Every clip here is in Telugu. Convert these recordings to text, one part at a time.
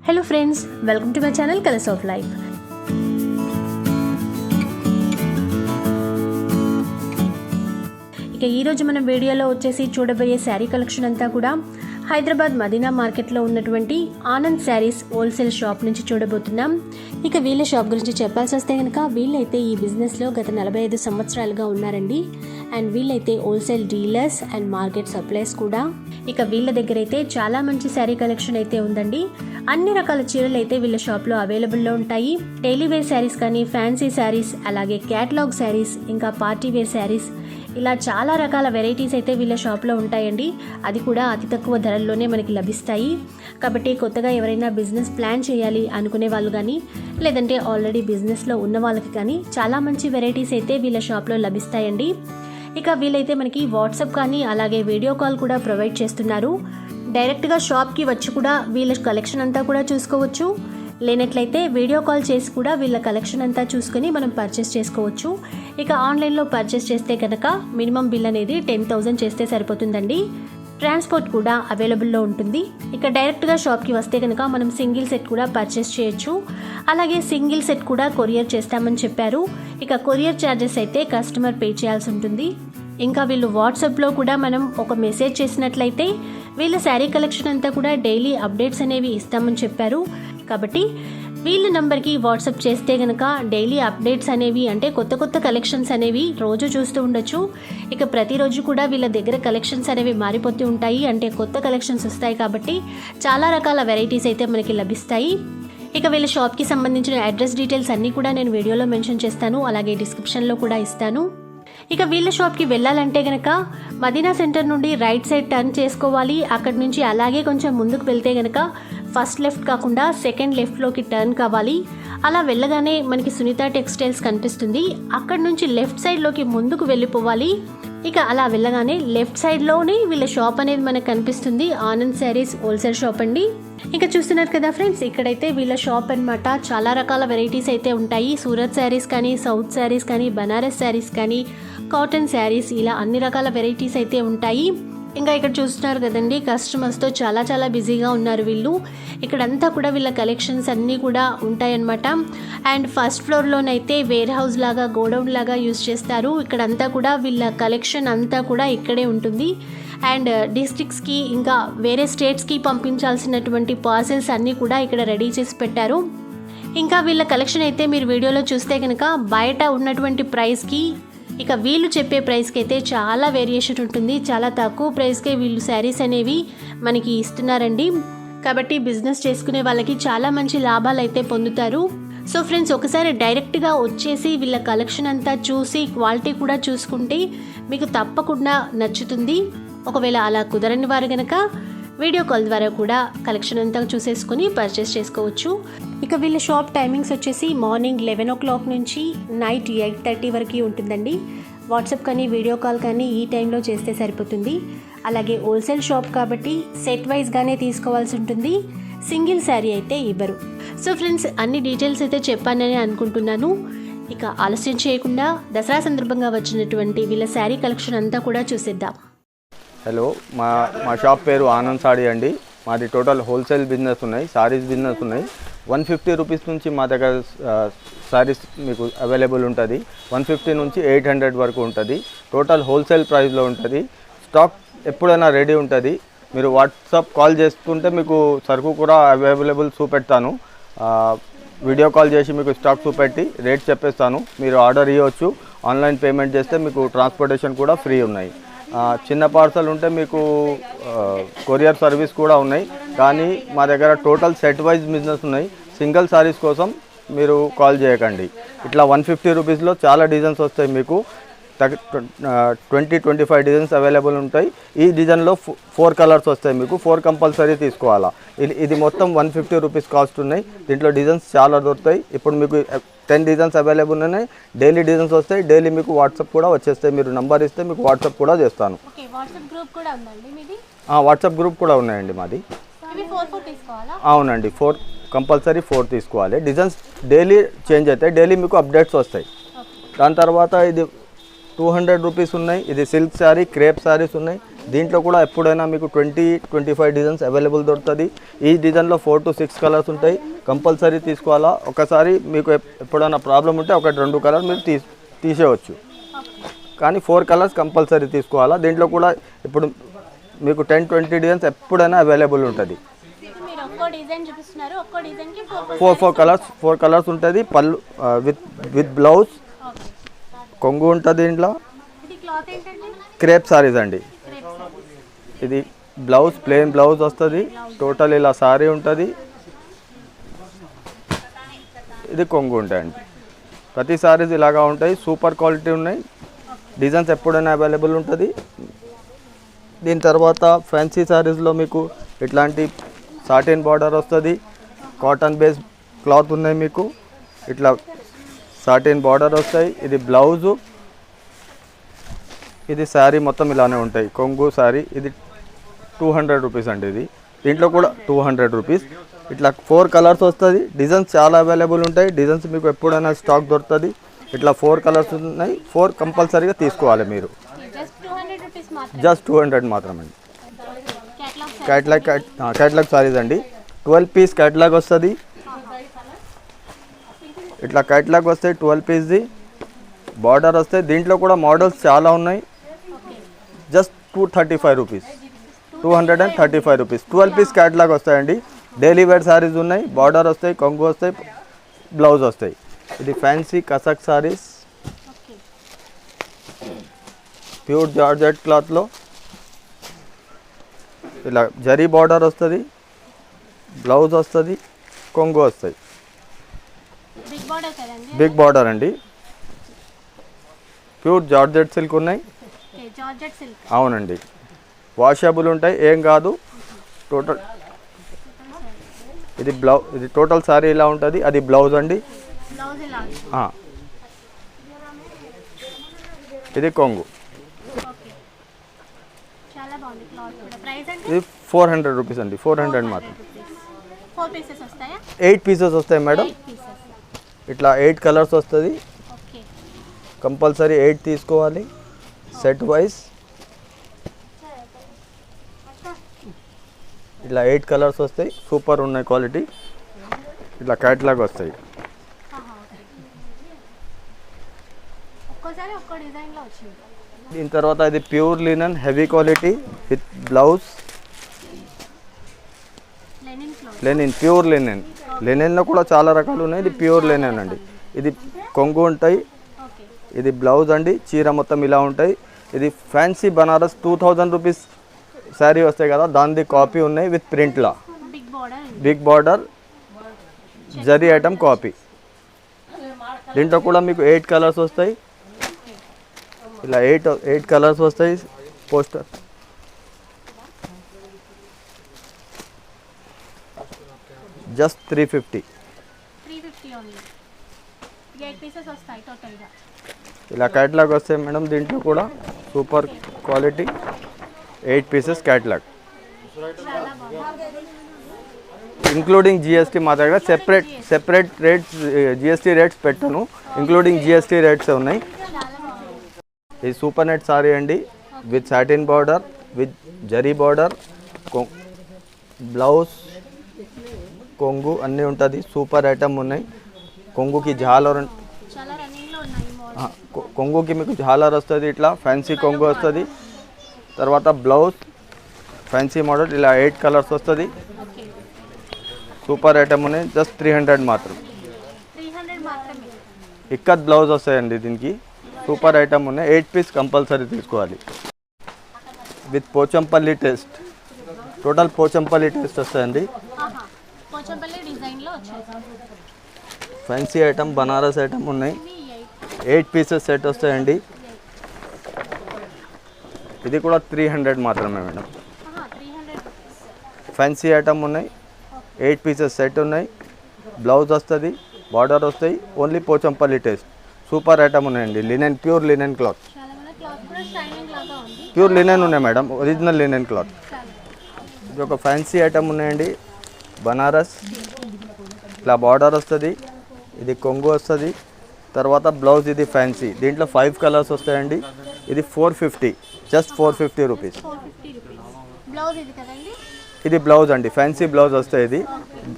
Hello friends, welcome to my channel colours of life. ఇక ఈరోజు మనం వీడియోలో వచ్చేసి చూడబోయే శారీ కలెక్షన్ అంతా కూడా హైదరాబాద్ మదీనా మార్కెట్లో ఉన్నటువంటి ఆనంద్ శారీస్ హోల్సేల్ షాప్ నుంచి చూడబోతున్నాం. ఇక వీళ్ళ షాప్ గురించి చెప్పాల్సి వస్తే కనుక వీళ్ళైతే ఈ బిజినెస్లో గత 45 సంవత్సరాలుగా ఉన్నారండి. అండ్ వీళ్ళైతే wholesale dealers and market supplies కూడా. ఇక వీళ్ళ దగ్గర అయితే చాలా మంచి శారీ కలెక్షన్ అయితే ఉందండి. అన్ని రకాల చీరలు అయితే వీళ్ళ షాప్లో అవైలబుల్లో ఉంటాయి. డైలీ వేర్ శారీస్ కానీ, ఫ్యాన్సీ శారీస్, అలాగే క్యాటలాగ్ శారీస్, ఇంకా పార్టీ వేర్ శారీస్, ఇలా చాలా రకాల వెరైటీస్ అయితే వీళ్ళ షాప్లో ఉంటాయండి. అది కూడా అతి తక్కువ ధరల్లోనే మనకి లభిస్తాయి. కాబట్టి కొత్తగా ఎవరైనా బిజినెస్ ప్లాన్ చేయాలి అనుకునే వాళ్ళు కానీ, లేదంటే ఆల్రెడీ బిజినెస్లో ఉన్న వాళ్ళకి కానీ చాలా మంచి వెరైటీస్ అయితే వీళ్ళ షాప్లో లభిస్తాయండి. ఇక వీళ్ళైతే మనకి వాట్సాప్ కానీ, అలాగే వీడియో కాల్ కూడా ప్రొవైడ్ చేస్తున్నారు. డైరెక్ట్గా షాప్కి వచ్చి కూడా వీళ్ళ కలెక్షన్ అంతా కూడా చూసుకోవచ్చు. లేనట్లయితే వీడియో కాల్ చేసి కూడా వీళ్ళ కలెక్షన్ అంతా చూసుకొని మనం పర్చేస్ చేసుకోవచ్చు. ఇక ఆన్లైన్లో పర్చేస్ చేస్తే కనుక మినిమం బిల్ అనేది 10,000 చేస్తే సరిపోతుందండి. ట్రాన్స్పోర్ట్ కూడా అవైలబుల్లో ఉంటుంది. ఇక డైరెక్ట్గా షాప్కి వస్తే కనుక మనం సింగిల్ సెట్ కూడా పర్చేస్ చేయొచ్చు. అలాగే సింగిల్ సెట్ కూడా కొరియర్ చేస్తామని చెప్పారు. ఇక కొరియర్ ఛార్జెస్ అయితే కస్టమర్ పే చేయాల్సి ఉంటుంది. ఇంకా వీళ్ళు వాట్సాప్లో కూడా మనం ఒక మెసేజ్ చేసినట్లయితే వీళ్ళ శారీ కలెక్షన్ అంతా కూడా డైలీ అప్డేట్స్ అనేవి ఇస్తామని చెప్పారు. కాబట్టి వీళ్ళ నెంబర్కి వాట్సాప్ చేస్తే కనుక డైలీ అప్డేట్స్ అనేవి, అంటే కొత్త కొత్త కలెక్షన్స్ అనేవి రోజు చూస్తూ ఉండొచ్చు. ఇక ప్రతిరోజు కూడా వీళ్ళ దగ్గర కలెక్షన్స్ అనేవి మారిపోతూ ఉంటాయి. అంటే కొత్త కలెక్షన్స్ వస్తాయి కాబట్టి చాలా రకాల వెరైటీస్ అయితే మనకి లభిస్తాయి. ఇక వీళ్ళ షాప్కి సంబంధించిన అడ్రస్ డీటెయిల్స్ అన్నీ కూడా నేను వీడియోలో మెన్షన్ చేస్తాను, అలాగే డిస్క్రిప్షన్లో కూడా ఇస్తాను. ఇక వీళ్ళ షాప్కి వెళ్ళాలంటే కనుక మదీనా సెంటర్ నుండి రైట్ సైడ్ టర్న్ చేసుకోవాలి. అక్కడి నుంచి అలాగే కొంచెం ముందుకు వెళ్తే కనుక ఫస్ట్ లెఫ్ట్ కాకుండా సెకండ్ లెఫ్ట్లోకి టర్న్ కావాలి. అలా వెళ్ళగానే మనకి సునీత టెక్స్టైల్స్ కనిపిస్తుంది. అక్కడి నుంచి లెఫ్ట్ సైడ్లోకి ముందుకు వెళ్ళిపోవాలి. ఇక అలా వెళ్ళగానే లెఫ్ట్ సైడ్లోనే వీళ్ళ షాప్ అనేది మనకు కనిపిస్తుంది. ఆనంద్ శారీస్ హోల్సేల్ షాప్ అండి. ఇంకా చూస్తున్నారు కదా ఫ్రెండ్స్, ఇక్కడైతే వీళ్ళ షాప్ అన్నమాట. చాలా రకాల వెరైటీస్ అయితే ఉంటాయి. సూరత్ శారీస్ కానీ, సౌత్ శారీస్ కానీ, బనారస్ శారీస్ కానీ, కాటన్ శారీస్, ఇలా అన్ని రకాల వెరైటీస్ అయితే ఉంటాయి. ఇంకా ఇక్కడ చూస్తున్నారు కదండి, కస్టమర్స్తో చాలా చాలా బిజీగా ఉన్నారు వీళ్ళు. ఇక్కడంతా కూడా వీళ్ళ కలెక్షన్స్ అన్నీ కూడా ఉంటాయన్నమాట. అండ్ ఫస్ట్ ఫ్లోర్లోనైతే వేర్ హౌస్ లాగా, గోడౌన్ లాగా యూజ్ చేస్తారు. ఇక్కడంతా కూడా వీళ్ళ కలెక్షన్ అంతా కూడా ఇక్కడే ఉంటుంది. అండ్ డిస్ట్రిక్ట్స్కి, ఇంకా వేరే స్టేట్స్కి పంపించాల్సినటువంటి పార్సెల్స్ అన్నీ కూడా ఇక్కడ రెడీ చేసి పెట్టారు. ఇంకా వీళ్ళ కలెక్షన్ అయితే మీరు వీడియోలో చూస్తే కనుక బయట ఉన్నటువంటి ప్రైస్కి, ఇక వీళ్ళు చెప్పే ప్రైస్కి అయితే చాలా వేరియేషన్ ఉంటుంది. చాలా తక్కువ ప్రైస్కే వీళ్ళు శారీస్ అనేవి మనకి ఇస్తున్నారండి. కాబట్టి బిజినెస్ చేసుకునే వాళ్ళకి చాలా మంచి లాభాలు అయితే పొందుతారు. సో ఫ్రెండ్స్, ఒకసారి డైరెక్ట్గా వచ్చేసి వీళ్ళ కలెక్షన్ అంతా చూసి క్వాలిటీ కూడా చూసుకుంటే మీకు తప్పకుండా నచ్చుతుంది. ఒకవేళ అలా కుదరని వారు కనుక వీడియో కాల్ ద్వారా కూడా కలెక్షన్ అంతా చూసేసుకొని పర్చేస్ చేసుకోవచ్చు. ఇక వీళ్ళ షాప్ టైమింగ్స్ వచ్చేసి మార్నింగ్ 11 o'clock నుంచి నైట్ 8:30 వరకు ఉంటుందండి. వాట్సాప్ కానీ, వీడియో కాల్ కానీ ఈ టైంలో చేస్తే సరిపోతుంది. అలాగే హోల్సేల్ షాప్ కాబట్టి సెట్ వైజ్గానే తీసుకోవాల్సి ఉంటుంది. సింగిల్ శారీ అయితే ఇవ్వరు. సో ఫ్రెండ్స్, అన్ని డీటెయిల్స్ అయితే చెప్పానని అనుకుంటున్నాను. ఇక ఆలస్యం చేయకుండా దసరా సందర్భంగా వచ్చినటువంటి వీళ్ళ శారీ కలెక్షన్ అంతా కూడా చూసేద్దాం. హలో, మా షాప్ పేరు ఆనంద్ సారీ అండి. మాది టోటల్ హోల్సేల్ బిజినెస్ ఉన్నాయి, సారీస్ బిజినెస్ ఉన్నాయి. 150 రూపీస్ నుంచి మా దగ్గర సారీస్ మీకు అవైలబుల్ ఉంటుంది. 150 నుంచి 800 వరకు ఉంటుంది. టోటల్ హోల్సేల్ ప్రైస్లో ఉంటుంది. స్టాక్ ఎప్పుడైనా రెడీ ఉంటుంది. మీరు వాట్సాప్ కాల్ చేసుకుంటే మీకు సరుకు కూడా అవైలబుల్ చూపెడతాను. వీడియో కాల్ చేసి మీకు స్టాక్ చూపెట్టి రేట్ చెప్పేస్తాను. మీరు ఆర్డర్ ఇవ్వచ్చు. ఆన్లైన్ పేమెంట్ చేస్తే మీకు ట్రాన్స్పోర్టేషన్ కూడా ఫ్రీ ఉన్నాయి. చిన్న పార్సల్ ఉంటే మీకు కొరియర్ సర్వీస్ కూడా ఉన్నాయి. కానీ మా దగ్గర టోటల్ సెట్ వైజ్ బిజినెస్ ఉన్నాయి. సింగిల్ సారీస్ కోసం మీరు కాల్ చేయకండి. ఇట్లా 150 రూపీస్లో చాలా డిజైన్స్ వస్తాయి. మీకు 20-25 డిజైన్స్ అవైలబుల్ ఉంటాయి. ఈ డిజైన్లో 4 కలర్స్ వస్తాయి. మీకు 4 కంపల్సరీ తీసుకోవాలా. ఇది మొత్తం 150 రూపీస్ కాస్ట్ ఉన్నాయి. దీంట్లో డిజైన్స్ చాలా దొరుకుతాయి. ఇప్పుడు మీకు 10 డిజైన్స్ అవైలబుల్ ఉన్నాయి. డైలీ డిజైన్స్ వస్తాయి. డైలీ మీకు వాట్సాప్ కూడా వచ్చేస్తాయి. మీరు నంబర్ ఇస్తే మీకు వాట్సాప్ కూడా చేస్తాను. వాట్సాప్ గ్రూప్ కూడా ఉన్నాయండి మాది. అవునండి, 4 కంపల్సరీ 4 తీసుకోవాలి. డిజైన్స్ డైలీ చేంజ్ అవుతాయి. డైలీ మీకు అప్డేట్స్ వస్తాయి. దాని తర్వాత ఇది 200 రూపీస్ ఉన్నాయి. ఇది సిల్క్ శారీ, క్రేప్ శారీస్ ఉన్నాయి. దీంట్లో కూడా ఎప్పుడైనా మీకు 20-25 డిజైన్స్ అవైలబుల్ దొరుకుతుంది. ఈ డిజైన్లో 4 to 6 కలర్స్ ఉంటాయి. కంపల్సరీ తీసుకోవాలా. ఒకసారి మీకు ఎప్పుడైనా ప్రాబ్లం ఉంటే 1-2 కలర్ మీరు తీసేయవచ్చు, కానీ 4 కలర్స్ కంపల్సరీ తీసుకోవాలా. దీంట్లో కూడా ఇప్పుడు మీకు 10-20 డిజైన్స్ ఎప్పుడైనా అవైలబుల్ ఉంటుంది. మీరు ఒక్కో డిజైన్ చూపిస్తున్నారు, ఒక్కో డిజైన్కి 4 కలర్స్ ఉంటుంది. పళ్ళు విత్ బ్లౌజ్, కొంగు ఉంటుంది. దీంట్లో ఇది క్లాత్ ఏంటండి? క్రేప్ సారీస్ అండి. ఇది బ్లౌజ్, ప్లెయిన్ బ్లౌజ్ వస్తుంది. టోటల్ ఇలా సారీ ఉంటుంది. ఇది కొంగు ఉంటాయండి. ప్రతి సారీస్ ఇలాగా ఉంటాయి. సూపర్ క్వాలిటీ ఉన్నాయి. డిజైన్స్ ఎప్పుడైనా అవైలబుల్ ఉంటుంది. దీని తర్వాత ఫ్యాన్సీ సారీస్లో మీకు ఇట్లాంటి సాటిన్ బార్డర్ వస్తుంది. కాటన్ బేస్ క్లాత్ ఉన్నాయి. మీకు ఇట్లా సాటిన్ బార్డర్ వస్తాయి. ఇది బ్లౌజు, ఇది శారీ మొత్తం ఇలానే ఉంటాయి. కొంగు శారీ. ఇది 200 రూపీస్ అండి. ఇది దీంట్లో కూడా 200 రూపీస్. ఇట్లా 4 కలర్స్ వస్తుంది. డిజైన్స్ చాలా అవైలబుల్ ఉంటాయి. డిజైన్స్ మీకు ఎప్పుడైనా స్టాక్ దొరుకుతుంది. ఇట్లా 4 కలర్స్ ఉన్నాయి. 4 కంపల్సరీగా తీసుకోవాలి మీరు. జస్ట్ 200 మాత్రమే. క్యాట్లాగ్ సారీస్ అండి. 12 పీస్ క్యాట్లాగ్ వస్తుంది. ఇట్లా క్యాట్లాగ్ వస్తాయి. 12 పీస్ది బార్డర్ వస్తాయి. దీంట్లో కూడా మోడల్స్ చాలా ఉన్నాయి. Just 235 rupees, 235 rupees. 12 piece catalogue వస్తాయండి. డైలీ వేర్ సారీస్ ఉన్నాయి. బార్డర్ వస్తాయి, కొంగు వస్తాయి, బ్లౌజ్ వస్తాయి. ఇది ఫ్యాన్సీ కసక్ సారీస్, ప్యూర్ జార్జెట్ క్లాత్లో ఇలా జరీ బార్డర్ వస్తుంది, బ్లౌజ్ వస్తుంది, కొంగు వస్తాయి. బిగ్ బార్డర్ అండి. ప్యూర్ జార్జెట్ సిల్క్ ఉన్నాయి. అవునండి. వాషబుల్ ఉంటాయి, ఏం కాదు. టోటల్ ఇది టోటల్ సారీ ఇలా ఉంటుంది. అది బ్లౌజ్ అండి. ఇది కొంగు. ఇది 400 రూపీస్ అండి. 400 మాత్రం. 8 పీసెస్ వస్తాయి మేడం. ఇట్లా 8 కలర్స్ వస్తుంది. కంపల్సరీ 8 తీసుకోవాలి సెట్ వైజ్. ఇట్లా 8 కలర్స్ వస్తాయి. సూపర్ ఉన్నాయి క్వాలిటీ. ఇట్లా క్యాట్లాగ్ వస్తాయి. దీని తర్వాత ఇది pure linen heavy quality with blouse. Linen, pure linen. లెనిన్లో కూడా చాలా రకాలు ఉన్నాయి. ఇది ప్యూర్ లెనిన్ అండి. ఇది కొంగు ఉంటాయి. ఇది బ్లౌజ్ అండి. చీర మొత్తం ఇలా ఉంటాయి. ఇది ఫ్యాన్సీ బనారస్ 2000 రూపీస్ శారీ వస్తాయి కదా, దానిది కాపీ ఉన్నాయి విత్ ప్రింట్లా. Big border zari item copy. దీంట్లో కూడా మీకు 8 కలర్స్ వస్తాయి. ఇలా 8 కలర్స్ వస్తాయి. Poster just 350. ఇలా క్యాట్లాగ్ వస్తాయి మేడం. దీంట్లో కూడా super quality 8 pieces catalogue, including GST. మా దగ్గర సెపరేట్ రేట్స్, జిఎస్టీ రేట్స్ పెట్టను. ఇంక్లూడింగ్ జిఎస్టీ రేట్స్ ఉన్నాయి. ఇది సూపర్ నెట్ సారీ అండి with satin border, with zari border, blouse, కొంగు అన్నీ ఉంటుంది. సూపర్ ఐటమ్ ఉన్నాయి. కొంగుకి జాలర్, కొంగుకి మీకు జాలర్ వస్తుంది. ఇట్లా ఫ్యాన్సీ కొంగు వస్తుంది. తర్వాత బ్లౌజ్ ఫ్యాన్సీ మోడల్. ఇలా 8 కలర్స్ వస్తుంది. సూపర్ ఐటమ్ ఉన్నాయి. జస్ట్ 300 మాత్రం. ఇక్కత్ బ్లౌజ్ వస్తాయండి దీనికి. సూపర్ ఐటమ్ ఉన్నాయి. 8 పీస్ కంపల్సరీ తీసుకోవాలి. With Pochampally taste. Total Pochampally taste వస్తాయండి. ఫ్యాన్సీ ఐటమ్, బనారస్ ఐటమ్ ఉన్నాయి. 8 పీసెస్ సెట్ వస్తాయండి. ఇది కూడా 300 మాత్రమే మేడం. ఫ్యాన్సీ ఐటమ్ ఉన్నాయి. 8 పీసెస్ సెట్ ఉన్నాయి. బ్లౌజ్ వస్తుంది, బార్డర్ వస్తాయి. Only Pochampally taste. Super item ఉన్నాయండి. Linen, pure linen cloth. Pure linen ఉన్నాయి మేడం, ఒరిజినల్ లినెన్ క్లాత్. ఇది ఒక ఫ్యాన్సీ ఐటమ్ ఉన్నాయండి. బనారస్ ఇట్లా బార్డర్ వస్తుంది. ఇది కొంగు వస్తుంది. తర్వాత బ్లౌజ్. ఇది ఫ్యాన్సీ. దీంట్లో 5 కలర్స్ వస్తాయండి. ఇది 450, జస్ట్ 450 రూపీస్. బ్లౌజ్ ఇది కదండి? ఇది బ్లౌజ్ అండి, ఫ్యాన్సీ బ్లౌజ్ వస్తాయి. ఇది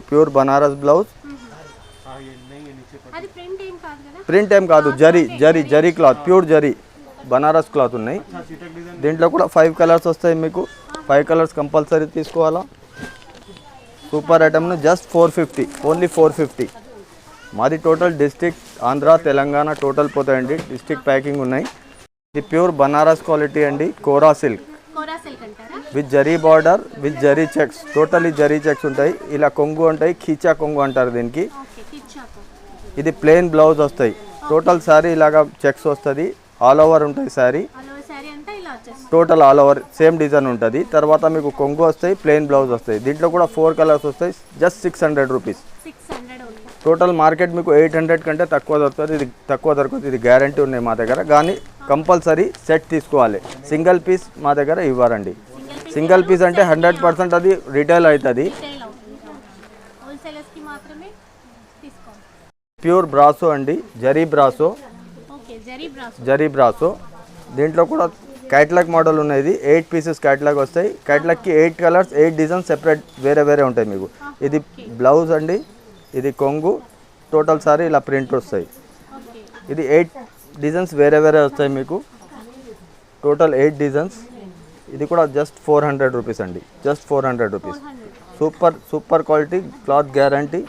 ప్యూర్ బనారస్ బ్లౌజ్. అది ప్రింట్ ఏం కాదు కదా? ప్రింట్ ఏం కాదు, zari cloth, pure zari Banaras cloth ఉన్నాయి. దీంట్లో కూడా 5 కలర్స్ వస్తాయి మీకు. 5 కలర్స్ కంపల్సరీ తీసుకోవాలా. సూపర్ ఐటమ్ను జస్ట్ 450, ఓన్లీ 450. మాది total district Andhra Telangana total పోతాయండి, డిస్ట్రిక్ట్ ప్యాకింగ్ ఉన్నాయి. ఇది ప్యూర్ బనారస్ క్వాలిటీ అండి, kora silk with zari border with zari checks. Totally zari checks ఉంటాయి. ఇలా కొంగు ఉంటాయి, ఖీచా కొంగు అంటారు దీనికి. ఇది ప్లెయిన్ బ్లౌజ్ వస్తాయి. టోటల్ శారీ ఇలాగా చెక్స్ వస్తుంది, ఆల్ ఓవర్ ఉంటుంది sari. Total all over same design ఉంటుంది. తర్వాత మీకు కొంగు వస్తాయి, ప్లెయిన్ బ్లౌజ్ వస్తాయి. దీంట్లో కూడా 4 కలర్స్ వస్తాయి. Just 600 rupees. టోటల్ మార్కెట్ మీకు 800 కంటే తక్కువ దొరుకుతుంది. ఇది తక్కువ దొరుకుతుంది, ఇది గ్యారంటీ ఉన్నాయి మా దగ్గర. కానీ కంపల్సరీ సెట్ తీసుకోవాలి. సింగిల్ పీస్ మా దగ్గర ఇవ్వరండి. సింగిల్ పీస్ అంటే 100% అది రిటైల్ అవుతుంది. ప్యూర్ బ్రాసో అండి, జరీ బ్రాసో. దీంట్లో కూడా క్యాటలాగ్ మోడల్ ఉన్నది. 8 పీసెస్ క్యాటలాగ్ వస్తాయి. క్యాటలాగ్కి 8 కలర్స్, 8 డిజైన్స్ సెపరేట్ వేరే ఉంటాయి మీకు. ఇది బ్లౌజ్ అండి, ఇది కొంగు. టోటల్ సారీ ఇలా ప్రింట్ వస్తాయి. ఇది 8 డిజైన్స్ వేరే వస్తాయి మీకు. Total 8 designs. ఇది కూడా జస్ట్ 400 రూపీస్ అండి, just 400 rupees. Super quality cloth, guarantee,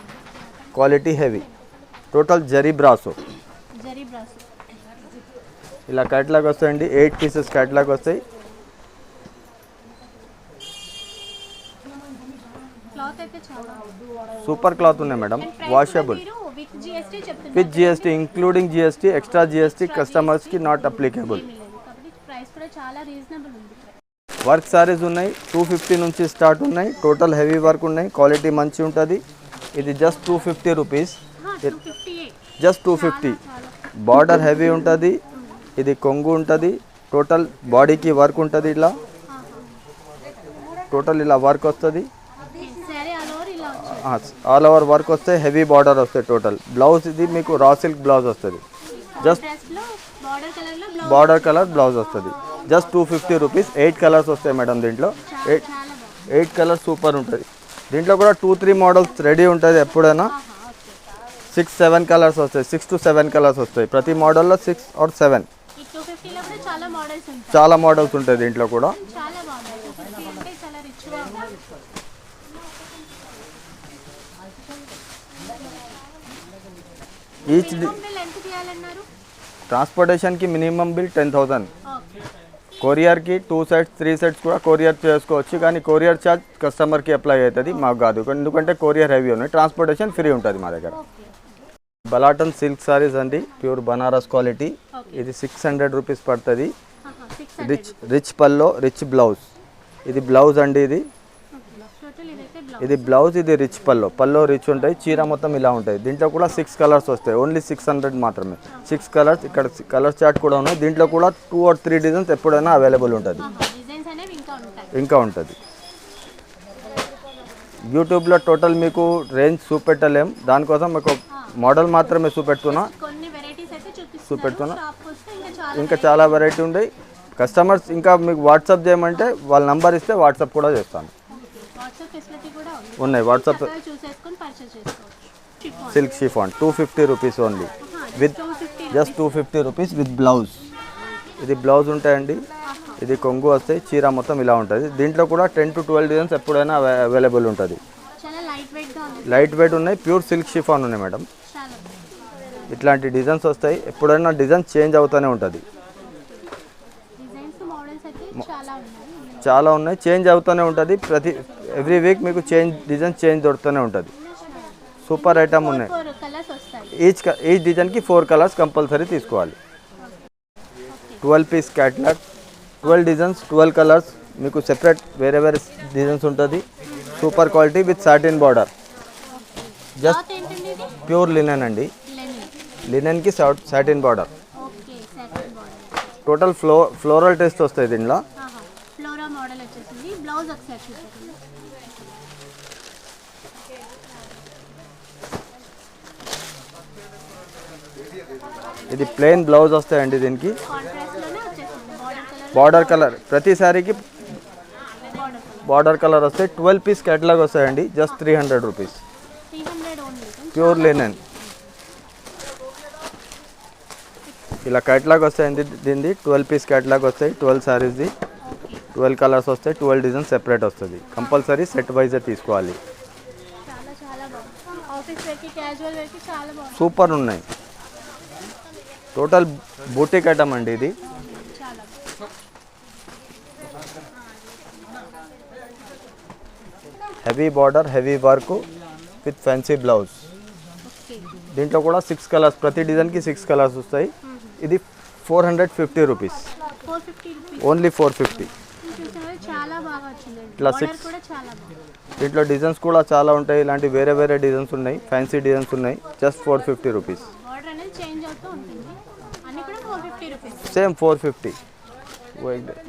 quality heavy. Total zari brasso. ఇలా క్యాటలాగ్ వస్తాయండి, 8 పీసెస్ క్యాటలాగ్ వస్తాయి. సూపర్ క్లాత్ ఉన్నాయి madam, washable with GST, including GST, extra GST కస్టమర్స్కి నాట్ అప్లికేబుల్. వర్క్ సారీస్ ఉన్నాయి, 250 నుంచి స్టార్ట్ ఉన్నాయి. టోటల్ హెవీ వర్క్ ఉన్నాయి, క్వాలిటీ మంచి ఉంటుంది. ఇది just 250 rupees, just 250. Border heavy ఉంటుంది. ఇది కొంగు ఉంటుంది. టోటల్ బాడీకి వర్క్ ఉంటుంది. ఇలా టోటల్ ఇలా వర్క్ వస్తుంది, ఆల్ ఓవర్ వర్క్ వస్తే హెవీ బార్డర్ వస్తాయి. టోటల్ బ్లౌజ్ ఇది మీకు రా సిల్క్ బ్లౌజ్ వస్తుంది. జస్ట్ బార్డర్ కలర్ బ్లౌజ్ వస్తుంది. Just 250 rupees. 8 కలర్స్ వస్తాయి మేడం దీంట్లో. 8 కలర్స్ సూపర్ ఉంటుంది. దీంట్లో కూడా 2-3 మోడల్స్ రెడీ ఉంటుంది. ఎప్పుడైనా 6-7 కలర్స్ వస్తాయి, 6 to 7 కలర్స్ వస్తాయి. ప్రతి మోడల్లో 6 or 7 చాలా మోడల్స్ ఉంటాయి దీంట్లో కూడా. ఈచ్ ట్రాన్స్పోర్టేషన్కి మినిమం బిల్ 10,000. కొరియర్కి 2 sets 3 sets కూడా కొరియర్ చేసుకోవచ్చు. కానీ కొరియర్ ఛార్జ్ కస్టమర్కి అప్లై అవుతుంది, మాకు కాదు. ఎందుకంటే కొరియర్ హెవీ ఉన్నాయి. ట్రాన్స్పోర్టేషన్ ఫ్రీ ఉంటుంది మా దగ్గర. బలాటన్ సిల్క్ సారీస్ అండి, ప్యూర్ బనారస్ క్వాలిటీ. ఇది 600 రూపీస్ పడుతుంది. రిచ్ పల్లో, రిచ్ బ్లౌజ్. ఇది బ్లౌజ్ అండి, ఇది బ్లౌజ్. ఇది రిచ్ పల్లో రిచ్ ఉంటాయి. చీర మొత్తం ఇలా ఉంటాయి. దీంట్లో కూడా 6 కలర్స్ వస్తాయి. ఓన్లీ 600 మాత్రమే. 6 కలర్స్. ఇక్కడ కలర్ చార్ట్ కూడా ఉన్నాయి. దీంట్లో కూడా 2 or 3 డిజైన్స్ ఎప్పుడైనా అవైలబుల్ ఉంటుంది, ఇంకా ఉంటుంది. యూట్యూబ్లో టోటల్ మీకు రేంజ్ చూపెట్టలేం, దానికోసం మీకు మోడల్ మాత్రమే చూపెడుతున్నా. ఇంకా చాలా వెరైటీ ఉన్నాయి. కస్టమర్స్ ఇంకా మీకు వాట్సాప్ చేయమంటే వాళ్ళ నంబర్ ఇస్తే వాట్సాప్ కూడా చేస్తాను. ఉన్నాయి WhatsApp. Silk chiffon 250 rupees only, with just 250 rupees with blouse. ఇది బ్లౌజ్ ఉంటాయండి. ఇది కొంగు వస్తాయి. చీర మొత్తం ఇలా ఉంటుంది. దీంట్లో కూడా 10 to 12 డిజైన్స్ ఎప్పుడైనా అవైలబుల్ ఉంటుంది. లైట్ వెయిట్ ఉన్నాయి. ప్యూర్ సిల్క్ షిఫాన్ ఉన్నాయి మేడం. ఇట్లాంటి డిజైన్స్ వస్తాయి. ఎప్పుడైనా డిజైన్ చేంజ్ అవుతూనే ఉంటుంది. చాలా ఉన్నాయి, చేంజ్ అవుతూనే ఉంటుంది. ఎవ్రీ వీక్ మీకు డిజైన్ చేంజ్ దొరుకుతూనే ఉంటుంది. సూపర్ ఐటమ్ ఉన్నాయి. ఈచ్ డిజైన్కి 4 కలర్స్ కంపల్సరీ తీసుకోవాలి. 12 పీస్ క్యాటలాగ్, 12 డిజైన్స్, 12 కలర్స్. మీకు సెపరేట్ వేరే డిజైన్స్ ఉంటుంది. Super quality with satin border. Just pure linen అండి, లినెన్కి satin border. Total floral taste వస్తాయి దీంట్లో. ఇది ప్లెయిన్ బ్లౌజ్ వస్తాయండి. దీనికి బార్డర్ కలర్, ప్రతి సారీకి బార్డర్ కలర్ వస్తాయి. 12 పీస్ కేటలాగ్ వస్తాయండి. Just 300 rupees. 300 only. Pure linen. ఇలా కేటలాగ్ వస్తాయండి. దీనిది 12 పీస్ కేటలాగ్ వస్తాయి. 12 సారీస్ది 12 కలర్స్ వస్తాయి. 12 డిజైన్ సెపరేట్ వస్తుంది. కంపల్సరీ సెట్ వైజే తీసుకోవాలి. చాలా చాలా బాగుంది. ఆఫీస్ వేర్కి క్యాజువల్ వేర్కి చాలా బాగుంది. సూపర్ ఉన్నాయి. టోటల్ బూటిక్ ఐటమ్ అండి ఇది. చాలా heavy border, heavy work with fancy blouse. Okay. దీంట్లో కూడా 6 కలర్స్, ప్రతి డిజైన్కి 6 కలర్స్ వస్తాయి. ఇది 450 రూపీస్. 450 రూపీస్. ఓన్లీ 450. చూసారా చాలా బాగా వచ్చిందండి. ఇట్లా బార్డర్ 6 కూడా చాలా బాగుంది. దీంట్లో డిజైన్స్ కూడా చాలా ఉంటాయి. ఇలాంటి వేరే వేరే డిజైన్స్ ఉన్నాయి. ఫ్యాన్సీ డిజైన్స్ ఉన్నాయి. Just 450 rupees. బార్డర్ అనేది చేంజ్ అవుతూ ఉంటుంది. అన్ని కూడా 450 రూపీస్. సేమ్ 450.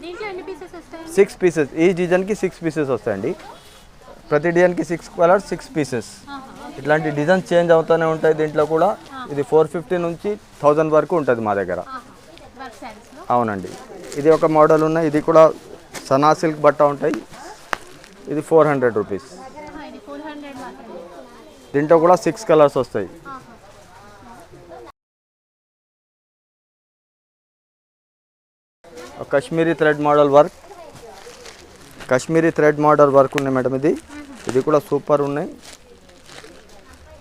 దీంట్లో ఎన్ని పీసెస్ వస్తాయి? 6 పీసెస్. ఈ డిజైన్కి 6 పీసెస్ వస్తాయండి. ప్రతి డిజైన్కి 6 కలర్స్, 6 పీసెస్. ఇట్లాంటి డిజైన్స్ చేంజ్ అవుతూనే ఉంటాయి. దీంట్లో కూడా ఇది 450 నుంచి 1000 వరకు ఉంటుంది మా దగ్గర. వర్క్ సారీస్లో. అవునండి. ఇది ఒక మోడల్ ఉన్నాయి. ఇది కూడా సనా సిల్క్ బట్ట ఉంటాయి. ఇది 400 రూపీస్. ఇది 400 మాత్రమే. దీంట్లో కూడా 6 కలర్స్ వస్తాయి. Kashmiri thread model work. Kashmiri thread model work ఉన్నాయి మేడం. ఇది కూడా సూపర్ ఉన్నాయి.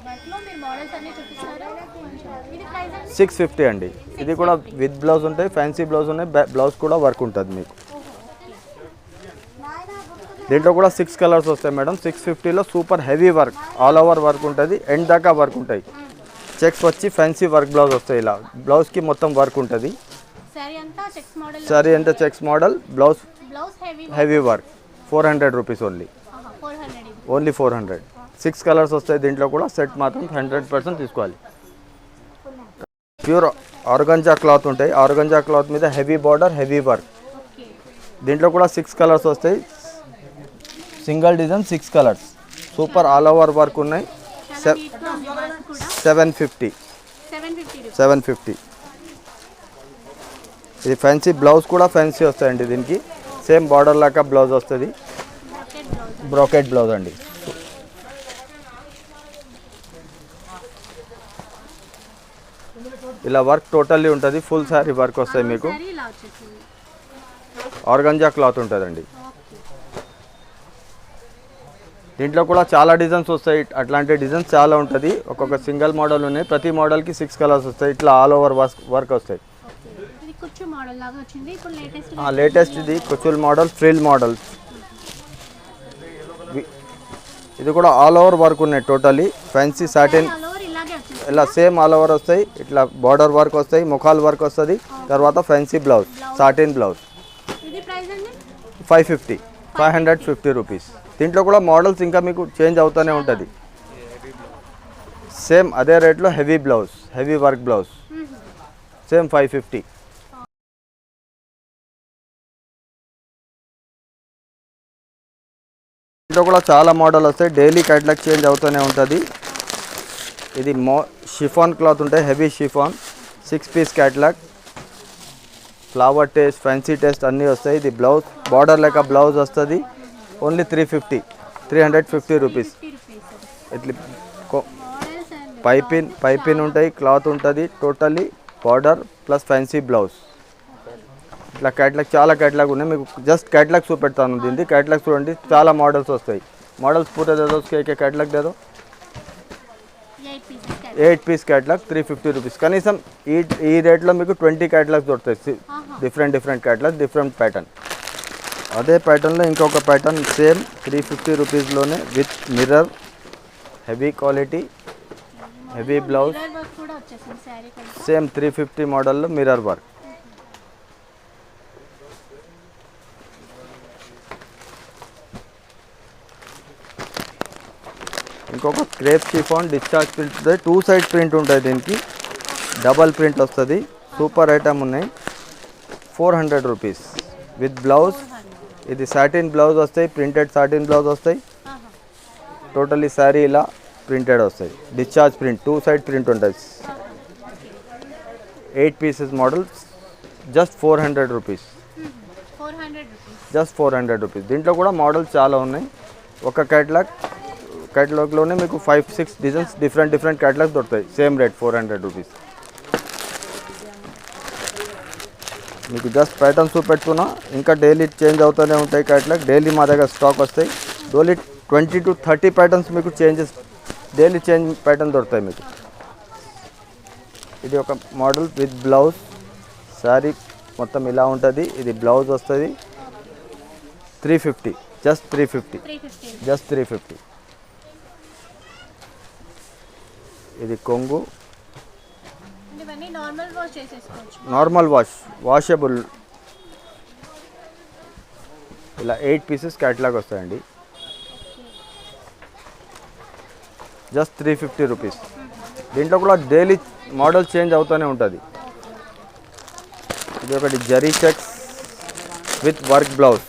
బట్లో మీరు మోడల్స్ అన్ని చూపిస్తారా? ఇది ప్రైస్ అండి? 650 అండి. ఇది కూడా విత్ బ్లౌజ్ ఉంటాయి. ఫ్యాన్సీ బ్లౌజ్ ఉన్నాయి. బ్లౌజ్ కూడా వర్క్ ఉంటుంది మీకు. దీంట్లో కూడా 6 కలర్స్ వస్తాయి మేడం. 650లో super heavy work, all over work ఉంటుంది. ఎండ్ దాకా వర్క్ ఉంటాయి. చెక్స్ వచ్చి ఫ్యాన్సీ వర్క్ బ్లౌజ్ వస్తాయి. ఇలా బ్లౌజ్కి మొత్తం వర్క్ ఉంటుంది. సారీ అంతా చెక్స్ మోడల్. సారీ అంతా checks model, blouse blouse heavy work. 400 rupees only. 400 ఇది. ఓన్లీ 400. 6 కలర్స్ వస్తాయి. దీంట్లో కూడా సెట్ మాత్రం 100% తీసుకోవాలి. ప్యూర్ ఆర్గంజా క్లాత్ ఉంటాయి. ఆర్గంజా క్లాత్ మీద heavy border, heavy work. Okay. దీంట్లో కూడా 6 కలర్స్ వస్తాయి. Single design 6 colours. Super all over work ఉన్నాయి. చాలా నీట్గా ఉంది వర్క్ కూడా. 750. 750 రూపీస్. 750. ఇది ఫ్యాన్సీ బ్లౌజ్ కూడా ఫ్యాన్సీ వస్తాయండి. దీనికి సేమ్ బార్డర్ లాగా బ్లౌజ్ వస్తుంది. Bracket blouse. బ్రోకెట్ బ్లౌజ్ అండి. ఇలా వర్క్ టోటల్లీ ఉంటుంది. ఫుల్ శారీ వర్క్ వస్తాయి మీకు. సారీ ఇలా వచ్చేసింది. ఆర్గంజా క్లాత్ ఉంటుందండి. ఓకే. దీంట్లో కూడా చాలా డిజైన్స్ వస్తాయి. అట్లాంటి డిజైన్స్ చాలా ఉంటుంది. ఒక్కొక్క సింగిల్ మోడల్ ఉన్నాయి. ప్రతి మోడల్కి 6 కలర్స్ వస్తాయి. ఇట్లా ఆల్ ఓవర్ వర్క్ వస్తాయి. ఓకే. ఇది కుచ్చు మోడల్ లాగా వచ్చింది. ఇప్పుడు లేటెస్ట్ లేటెస్ట్ ఇది కుచుల్ మోడల్, ఫ్రిల్ మోడల్. ఇది కూడా ఆల్ ఓవర్ వర్క్ ఉన్నాయి. Totally fancy satin. All over ఇలాగే వచ్చింది. ఇలా సేమ్ ఆల్ ఓవర్ వస్తాయి. ఇట్లా బార్డర్ వర్క్ వస్తాయి, ముఖాల్ వర్క్ వస్తుంది. తర్వాత ఫ్యాన్సీ బ్లౌజ్, సాటిన్ బ్లౌజ్. ఇది ప్రైస్ అండి? 550. 550 రూపీస్. దీంట్లో కూడా మోడల్స్ ఇంకా మీకు చేంజ్ అవుతూనే ఉంటుంది. సేమ్ అదే రేట్లో heavy blouse, heavy work blouse. Same 550. దీంట్లో కూడా చాలా మోడల్ వస్తాయి. డైలీ క్యాటలాగ్ చేంజ్ అవుతూనే ఉంటుంది. ఇది షిఫాన్ క్లాత్ ఉంటాయి. Heavy chiffon 6 piece catalogue. Flower taste, fancy taste అన్నీ వస్తాయి. ఇది బ్లౌజ్ బార్డర్ లెక్క బ్లౌజ్ వస్తుంది. Only 350 rupees. 50 రూపీస్. ఇట్లా మోడల్స్ అండ్ పైపిన్ ఉంటాయి. క్లాత్ ఉంటుంది. Totally border plus fancy blouse. ఇట్లా క్యాటలాగ్ చాలా క్యాటలాగ్ ఉన్నాయి. మీకు జస్ట్ క్యాటలాగ్ చూపెడతాను. దీనికి క్యాటలాగ్ చూడండి. చాలా మోడల్స్ వస్తాయి. మోడల్స్ పూరే దేదో క్యాటలాగ్ దేదో. 8 పీసెస్. 8 piece catalogue 350 rupees. కనీసం ఈ రేట్లో మీకు 20 క్యాటలాగ్స్ దొరుకుతాయి. Different catalogue, different pattern. అదే ప్యాటర్న్లో ఇంకొక ప్యాటర్న్ సేమ్ 350 రూపీస్లోనే with mirror, heavy quality, heavy blouse. Mirror work కూడా వచ్చేసింది సారీ కంటే. సేమ్ 350 మోడల్లో మిర్రర్ వర్క్. ఇంకొక క్రేప్ షిఫాన్ డిశ్చార్జ్ ప్రింట్ ఉంటుంది. 2 సైడ్ ప్రింట్ ఉంటుంది. దీనికి డబల్ ప్రింట్ వస్తుంది. సూపర్ ఐటమ్ ఉన్నాయి. 400 రూపీస్ విత్ బ్లౌజ్. ఇది సాటిన్ బ్లౌజ్ వస్తాయి. ప్రింటెడ్ సాటిన్ బ్లౌజ్ వస్తాయి. టోటల్లీ శారీ ఇలా ప్రింటెడ్ వస్తాయి. డిశ్చార్జ్ ప్రింట్, 2 సైడ్ ప్రింట్ ఉంటుంది. 8 pieces model. Just 400 rupees. Just 400 rupees. దీంట్లో కూడా మోడల్స్ చాలా ఉన్నాయి. ఒక క్యాటలాగ్లోనే మీకు 5-6 డిజైన్స్ డిఫరెంట్ క్యాటలాగ్స్ దొరుకుతాయి. Same rate 400 rupees. మీకు జస్ట్ ప్యాటర్న్స్ చూపెట్టుకున్నా, ఇంకా డైలీ చేంజ్ అవుతూనే ఉంటాయి క్యాటలాగ్. డైలీ మా దగ్గర స్టాక్ వస్తాయి. డైలీ 20 to 30 ప్యాటర్న్స్ మీకు డైలీ చేంజ్ ప్యాటర్న్ దొరుకుతాయి మీకు. ఇది ఒక మోడల్ విత్ బ్లౌజ్. శారీ మొత్తం ఇలా ఉంటుంది. ఇది బ్లౌజ్ వస్తుంది. 350, జస్ట్ 350. ఇది కొంగు, నార్మల్ వాషబుల్. ఇలా 8 పీసెస్ క్యాటలాగ్ వస్తాయండి. Just 350 rupees. దీంట్లో కూడా డైలీ మోడల్ చేంజ్ అవుతూనే ఉంటుంది. ఇది ఒకటి zari checks with work blouse.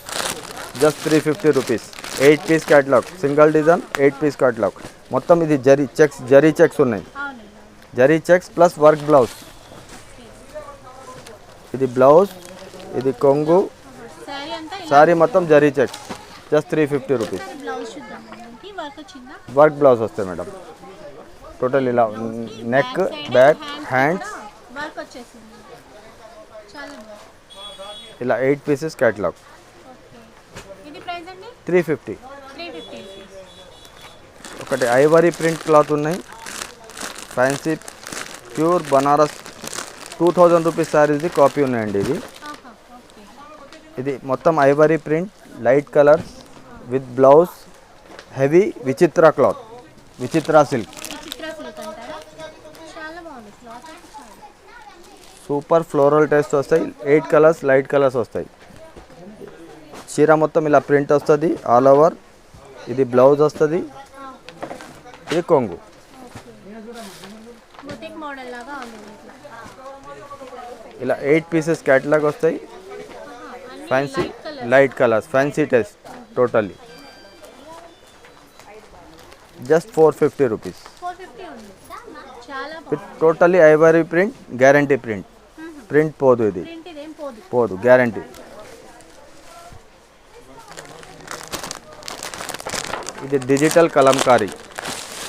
Just 350 rupees. 8 piece catalogue, single design 8 piece catalogue. మొత్తం ఇది జరీ చెక్స్ ఉన్నాయి. Zari checks plus work blouse. ఇది బ్లౌజ్, ఇది కొంగు, సారీ మొత్తం zari checks. Just 350 rupees. Work blouse వస్తాయి మేడం. టోటల్ ఇలా నెక్, బ్యాక్, హ్యాండ్స్, ఇలా 8 పీసెస్ క్యాటలాగ్. 350. ఒకటి ఐవరీ ప్రింట్ క్లాత్ ఉన్నాయి. ఫ్యాన్సీ ప్యూర్ బనారస్ 2000 రూపీస్ శారీస్ది కాపీ ఉన్నాయండి. ఇది మొత్తం ivory print, light colours with blouse, heavy విచిత్ర క్లాత్, విచిత్ర సిల్క్. సూపర్ ఫ్లోరల్ టేస్ట్ వస్తాయి. 8 కలర్స్, లైట్ కలర్స్ వస్తాయి. చీర మొత్తం ఇలా ప్రింట్ వస్తుంది ఆల్ ఓవర్. ఇది బ్లౌజ్ వస్తుంది. ఇది కొంగు. ఇలా 8 పీసెస్ క్యాటలాగ్ వస్తాయి. Fancy light colours, fancy taste totally. Just 450 rupees. Totally ivory print, guarantee print. Print పోదు, ఇది పోదు, గ్యారంటీ. ఇది డిజిటల్ కలంకారీ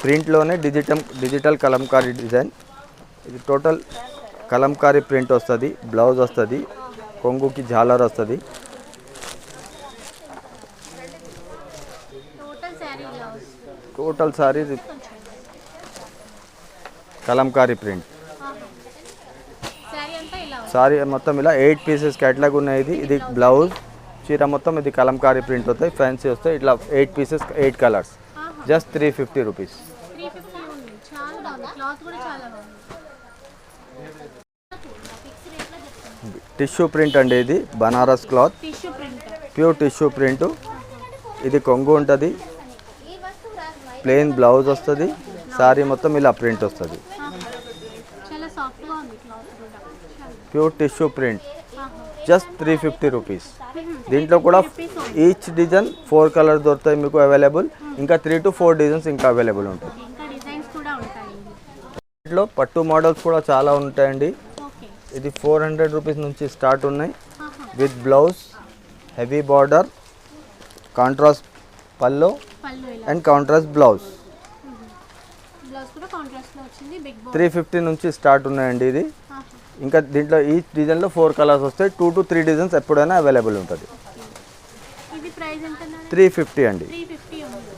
ప్రింట్లోనే డిజిటల్ కలంకారీ డిజైన్. ఇది టోటల్ కలంకారీ ప్రింట్ వస్తుంది. బ్లౌజ్ వస్తుంది, కొంగుకి జాలర్ వస్తుంది. Total sari kalamkari print. సారీ మొత్తం ఇలా 8 పీసెస్ క్యాటలాగ్ ఉన్నాయి. ఇది బ్లౌజ్, చీర మొత్తం ఇది కలంకారీ ప్రింట్ వస్తాయి. ఫ్యాన్సీ వస్తాయి. ఇట్లా 8 pieces, 8 colours. Just 350 rupees. Tissue print అండి. ఇది Banaras cloth, pure tissue print. ఇది కొంగు ఉంటుంది. ప్లెయిన్ బ్లౌజ్ వస్తుంది. సారీ మొత్తం ఇలా ప్రింట్ వస్తుంది. Pure tissue print. Just 350 rupees. దీంట్లో కూడా ఈచ్ డిజైన్ 4 కలర్స్ దొరుకుతాయి మీకు అవైలబుల్. ఇంకా 3 to 4 డిజైన్స్ ఇంకా అవైలబుల్ ఉంటాయి. దీంట్లో పట్టు మోడల్స్ కూడా చాలా ఉంటాయండి. ఇది 400 రూపీస్ నుంచి స్టార్ట్ ఉన్నాయి. With blouse, heavy border, contrast pallu and contrast blouse. 350 నుంచి స్టార్ట్ ఉన్నాయండి ఇది. ఇంకా దీంట్లో ఈ డిజైన్లో 4 కలర్స్ వస్తాయి. 2 to 3 డిజైన్స్ ఎప్పుడైనా అవైలబుల్ ఉంటుంది. 350 అండి.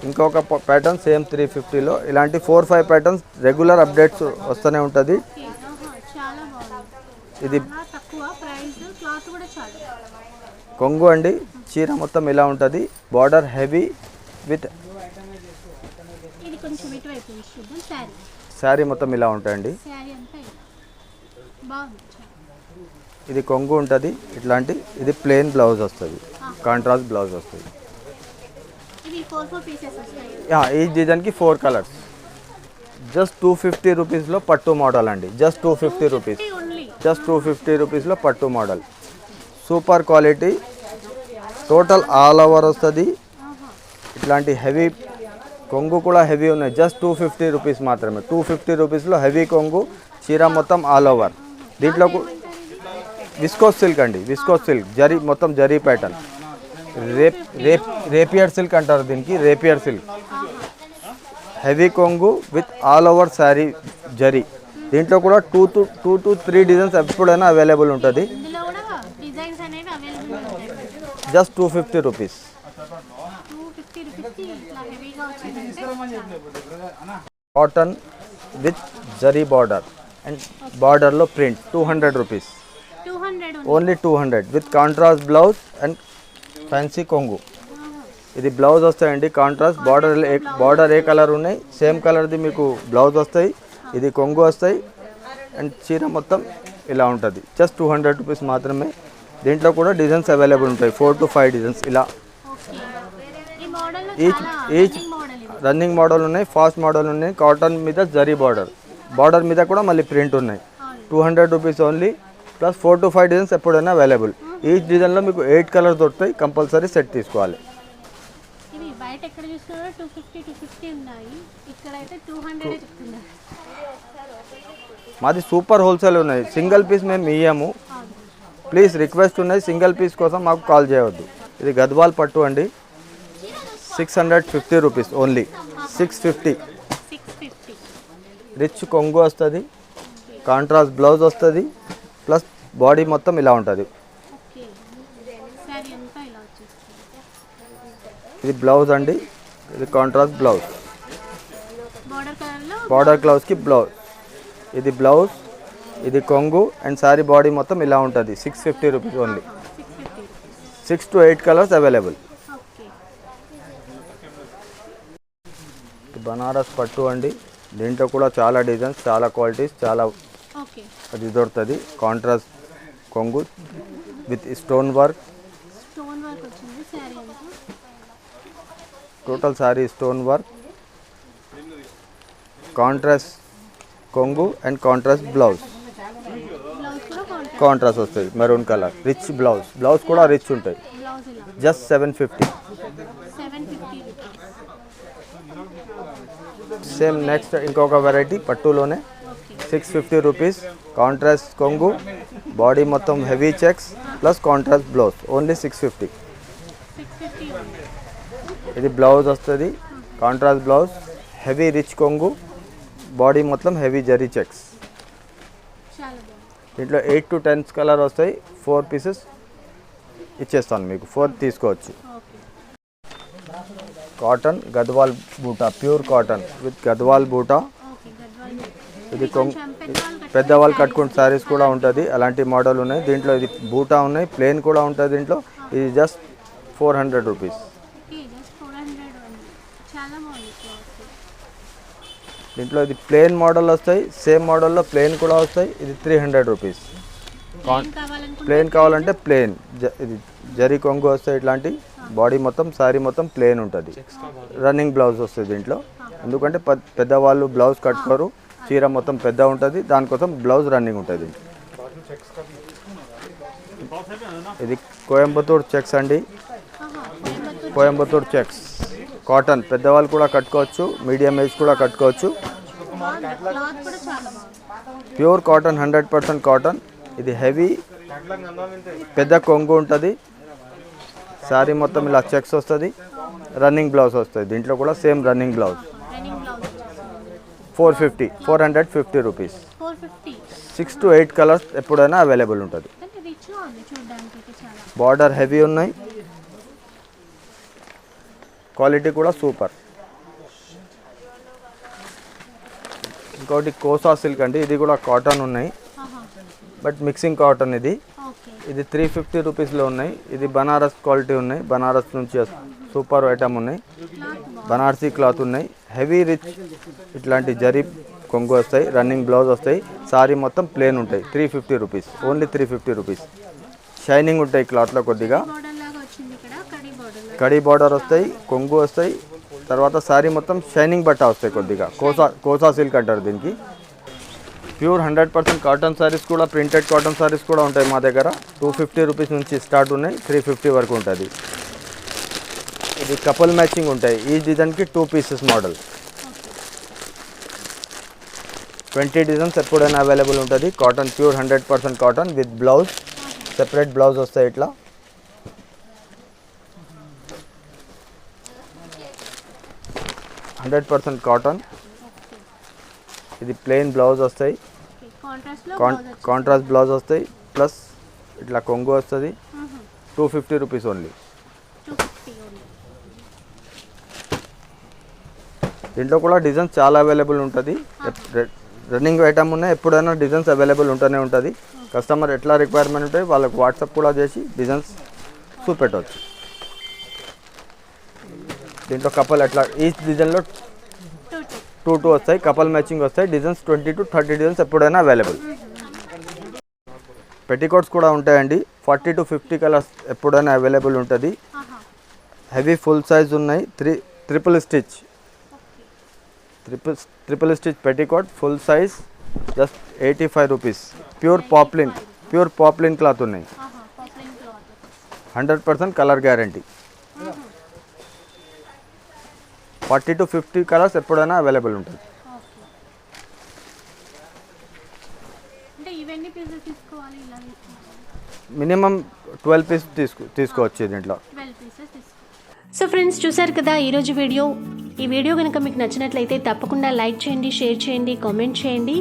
ఇంకొక ప్యాటర్న్ సేమ్ 350లో ఇలాంటి 4-5 ప్యాటర్న్స్ రెగ్యులర్ అప్డేట్స్ వస్తూనే ఉంటుంది. ఇది కొంగు అండి. చీర మొత్తం ఇలా ఉంటుంది. బార్డర్ హెవీ విత్ శారీ మొత్తం ఇలా ఉంటాయండి. ఇది కొంగు ఉంటుంది ఇట్లాంటి. ఇది ప్లెయిన్ బ్లౌజ్ వస్తుంది, కాంట్రాస్ట్ బ్లౌజ్ వస్తుంది. ఈ డిజైన్కి 4 కలర్స్. జస్ట్ 250 రూపీస్లో పట్టు మోడల్ అండి. Just 250 rupees. జస్ట్ 250 రూపీస్లో పట్టు model. Super quality, total all over వస్తుంది. ఇట్లాంటి హెవీ కొంగు కూడా హెవీ ఉన్నాయి. జస్ట్ 250 రూపీస్ మాత్రమే. 250 రూపీస్లో హెవీ కొంగు, చీర మొత్తం ఆల్ ఓవర్. దీంట్లో విస్కోస్ సిల్క్ అండి, విస్కోస్ సిల్క్ జరీ, మొత్తం జరీ ప్యాటర్న్. రేపియర్ సిల్క్ అంటారు దీనికి, రేపియర్ సిల్క్. హెవీ కొంగు విత్ ఆల్ ఓవర్ శారీ జరీ. దీంట్లో కూడా టూ టు త్రీ డిజైన్స్ ఎప్పుడైనా అవైలబుల్ ఉంటుంది. Just 250 rupees. Cotton with zari border and బార్డర్లో print 200 rupees. Only 200 with contrast blouse and fancy కొంగు. ఇది బ్లౌజ్ వస్తాయండి కాంట్రాస్ట్. బార్డర్ ఏ కలర్ ఉన్నాయి సేమ్ కలర్ది మీకు బ్లౌజ్ వస్తాయి. ఇది కొంగు వస్తాయి అండ్ చీర మొత్తం ఇలా ఉంటుంది. జస్ట్ 200 రూపీస్ మాత్రమే. దీంట్లో కూడా డిజైన్స్ అవైలబుల్ ఉంటాయి, 4 to 5 డిజైన్స్ ఇలా. ఈచ్ రన్నింగ్ మోడల్ ఉన్నాయి, ఫాస్ట్ మోడల్ ఉన్నాయి. కాటన్ మీద జరీ బార్డర్ మీద కూడా మళ్ళీ ప్రింట్ ఉన్నాయి. 200 rupees only. Plus 4 to 5 designs ఎప్పుడైనా అవైలబుల్. ఈచ్ డిజైన్లో మీకు 8 కలర్స్ దొరుకుతాయి. కంపల్సరీ సెట్ తీసుకోవాలి. బయట ఎక్కడ చూస్తున్నా 250 ఉన్నాయి, ఇక్కడైతే 200 చెప్తున్నారు. మాది సూపర్ హోల్సేల్ ఉన్నాయి, సింగిల్ పీస్ మేము ఇయ్యము. ప్లీజ్ రిక్వెస్ట్ ఉన్నాయి, సింగిల్ పీస్ కోసం మాకు కాల్ చేయవద్దు. ఇది గద్వాల్ పట్టు అండి, 650 రూపీస్ ఓన్లీ. 650. రిచ్ కొంగు వస్తుంది, కాంట్రాస్ట్ బ్లౌజ్ వస్తుంది, ప్లస్ బాడీ మొత్తం ఇలా ఉంటుంది. ఇది బ్లౌజ్ అండి, ఇది కాంట్రాస్ట్ బ్లౌజ్, బార్డర్ క్లౌజ్కి బ్లౌజ్. ఇది బ్లౌజ్, ఇది కొంగు అండ్ సారీ బాడీ మొత్తం ఇలా ఉంటుంది. 650 rupees only. 6 to 8 colours available. Banaras పట్టు అండి, దీంట్లో కూడా చాలా డిజైన్స్, చాలా క్వాలిటీస్, చాలా అది దొరుకుతుంది. కాంట్రాస్ట్ కొంగు with stone work. Total sorry stone work, contrast కొంగు అండ్ కాంట్రాస్ట్ బ్లౌజ్. కాంట్రాస్ట్ వస్తుంది మెరూన్ కలర్. రిచ్ బ్లౌజ్ కూడా రిచ్ ఉంటాయి. జస్ట్ 750. సేమ్ నెక్స్ట్ ఇంకొక వెరైటీ పట్టులోనే 650 రూపీస్. కాంట్రాస్ట్ కొంగు, బాడీ మొత్తం heavy checks plus contrast blouse. Only 650. ఇది బ్లౌజ్ వస్తుంది, కాంట్రాస్ట్ బ్లౌజ్, హెవీ రిచ్ కొంగు, బాడీ మొత్తం హెవీ జరీ చెక్స్. దీంట్లో 8 to 10 కలర్ వస్తాయి. 4 పీసెస్ ఇచ్చేస్తాను మీకు, 4 తీసుకోవచ్చు. కాటన్ గద్వాల్ బూటా, ప్యూర్ కాటన్ విత్ గద్వాల్ బూటా. ఇది పెద్దవాళ్ళు కట్టుకునే శారీస్ కూడా ఉంటుంది, అలాంటి మోడల్ ఉన్నాయి. దీంట్లో ఇది బూటా ఉన్నాయి, ప్లెయిన్ కూడా ఉంటుంది దీంట్లో. ఇది జస్ట్ 400 రూపీస్. దీంట్లో ఇది ప్లెయిన్ మోడల్ వస్తాయి, సేమ్ మోడల్లో ప్లెయిన్ కూడా వస్తాయి. ఇది 300 రూపీస్. ప్లెయిన్ కావాలంటే ప్లెయిన్, ఇది జరీ కొంగు వస్తాయి ఇట్లాంటి. బాడీ మొత్తం సారీ మొత్తం ప్లెయిన్ ఉంటుంది. రన్నింగ్ బ్లౌజ్ వస్తుంది దీంట్లో, ఎందుకంటే పెద్దవాళ్ళు బ్లౌజ్ కట్టుకోరు, చీర మొత్తం పెద్ద ఉంటుంది, దానికోసం బ్లౌజ్ రన్నింగ్ ఉంటుంది. ఇది కోయంబత్తూర్ చెక్స్ అండి, కోయంబత్తూర్ చెక్స్ కాటన్. పెద్దవాళ్ళు కూడా కట్టుకోవచ్చు, మీడియం ఏజ్ కూడా కట్టుకోవచ్చు. Pure cotton, 100% cotton. ఇది హెవీ పెద్ద కొంగు ఉంటుంది, సారీ మొత్తం ఇలా చెక్స్ వస్తుంది, రన్నింగ్ బ్లౌజ్ వస్తుంది. దీంట్లో కూడా same running blouse. 450 rupees. 6 to 8 colours ఎప్పుడైనా అవైలబుల్ ఉంటుంది. బార్డర్ హెవీ ఉన్నాయి, క్వాలిటీ కూడా సూపర్. ఇంకోటి కోసా సిల్క్ అండి, ఇది కూడా కాటన్ ఉన్నాయి, బట్ మిక్సింగ్ కాటన్. ఇది 350 రూపీస్లో ఉన్నాయి. ఇది బనారస్ క్వాలిటీ ఉన్నాయి, బనారస్ నుంచి సూపర్ ఐటమ్ ఉన్నాయి. బనారసీ క్లాత్ ఉన్నాయి, హెవీ రిచ్ ఇట్లాంటి జరీ కొంగు వస్తాయి, రన్నింగ్ బ్లౌజ్ వస్తాయి. సారీ మొత్తం ప్లేన్ ఉంటాయి. 350 రూపీస్, ఓన్లీ 350 రూపీస్. షైనింగ్ ఉంటాయి క్లాత్లో కొద్దిగా. కడీ బార్డర్ వస్తాయి, కొంగు వస్తాయి, తర్వాత సారీ మొత్తం షైనింగ్ బట్ట వస్తాయి కొద్దిగా. కోసా సిల్క్ అంటారు దీనికి. ప్యూర్ 100% కాటన్ సారీస్ కూడా, ప్రింటెడ్ కాటన్ సారీస్ కూడా ఉంటాయి మా దగ్గర. 250 రూపీస్ నుంచి స్టార్ట్ ఉన్నాయి, 350 వరకు ఉంటుంది. ఇది కపుల్ మ్యాచింగ్ ఉంటాయి. ఈ డిజైన్కి 2 పీసెస్ మోడల్. 20 డిజైన్స్ ఎప్పుడైనా అవైలబుల్ ఉంటుంది. Cotton, pure 100% cotton with blouse separate blouse వస్తాయి ఇట్లా. 100% కాటన్. ఇది ప్లెయిన్ బ్లౌజ్ వస్తాయి, కాంట్రాస్ట్ బ్లౌజ్ వస్తాయి, ప్లస్ ఇట్లా కొంగు వస్తుంది. 250 రూపీస్ ఓన్లీ. దీంట్లో కూడా డిజైన్స్ చాలా అవైలబుల్ ఉంటుంది. రన్నింగ్ ఐటమ్ ఉన్నాయి, ఎప్పుడైనా డిజైన్స్ అవైలబుల్ ఉంటూనే ఉంటుంది. కస్టమర్ ఎట్లా రిక్వైర్మెంట్ ఉంటే వాళ్ళకి వాట్సాప్ కూడా చేసి డిజైన్స్ చూపెట్టవచ్చు. దీంట్లో కపల్ ఎట్లా ఈచ్ డిజైన్లో 2 వస్తాయి, కపల్ మ్యాచింగ్ వస్తాయి. డిజైన్స్ 20 to 30 డిజైన్స్ ఎప్పుడైనా అవైలబుల్. పెట్టికోట్స్ కూడా ఉంటాయండి, 40 to 50 కలర్స్ ఎప్పుడైనా అవైలబుల్ ఉంటుంది. హెవీ ఫుల్ సైజ్ ఉన్నాయి. Triple stitch petticoat full size just 85 rupees. Pure poplin cloth ఉన్నాయి. 100% కలర్ గ్యారంటీ. 40 to 50 కలర్స్ ఎప్పుడైనా అవైలబుల్ ఉంటుంది. మినిమం 12 పీస్ తీసుకోవచ్చు దీంట్లో. సో ఫ్రెండ్స్, చూసారు కదా ఈరోజు వీడియో. ఈ వీడియో కనుక మీకు నచ్చినట్లయితే తప్పకుండా లైక్ చేయండి, షేర్ చేయండి, కామెంట్ చేయండి.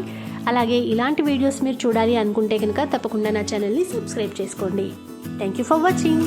అలాగే ఇలాంటి వీడియోస్ మీరు చూడాలి అనుకుంటే కనుక తప్పకుండా నా ఛానల్ని సబ్స్క్రైబ్ చేసుకోండి. Thank you for watching.